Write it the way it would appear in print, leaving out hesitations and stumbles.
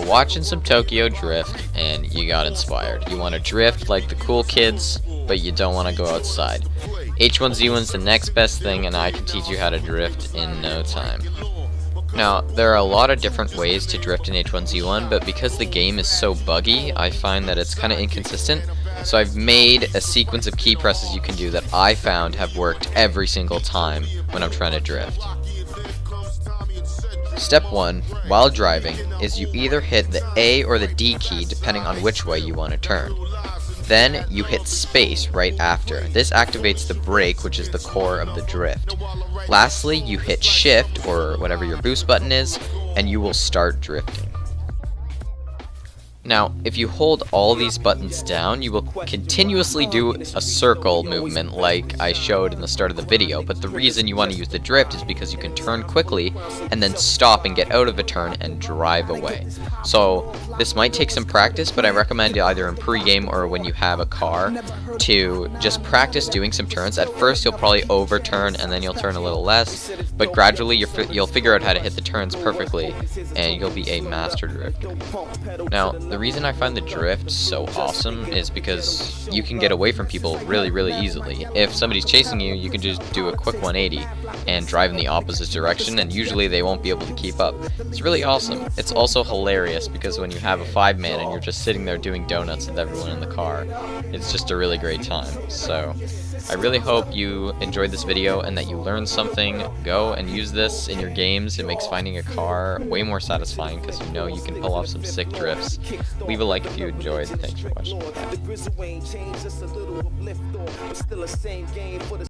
watching some Tokyo Drift and you got inspired. You want to drift like the cool kids, but you don't want to go outside. H1Z1's the next best thing, and I can teach you how to drift in no time. Now, there are a lot of different ways to drift in H1Z1, but because the game is so buggy, I find that it's kind of inconsistent. So I've made a sequence of key presses you can do that I found have worked every single time when I'm trying to drift. Step 1, while driving, is you either hit the A or the D key depending on which way you want to turn. Then you hit space right after. This activates the brake, which is the core of the drift. Lastly, you hit shift, or whatever your boost button is, and you will start drifting. Now, if you hold all these buttons down, you will continuously do a circle movement like I showed in the start of the video, but the reason you want to use the drift is because you can turn quickly and then stop and get out of a turn and drive away. So this might take some practice, but I recommend either in pre-game or when you have a car to just practice doing some turns. At first you'll probably overturn and then you'll turn a little less, but gradually you'll figure out how to hit the turns perfectly and you'll be a master drifter. Now, the reason I find the drift so awesome is because you can get away from people really easily. If somebody's chasing you, you can just do a quick 180 and drive in the opposite direction, and usually they won't be able to keep up. It's really awesome. It's also hilarious because when you have a 5-man and you're just sitting there doing donuts with everyone in the car, it's just a really great time. So I really hope you enjoyed this video and that you learned something. Go and use this in your games. It makes finding a car way more satisfying because you know you can pull off some sick drifts. Leave a like if you enjoyed. Thanks for watching.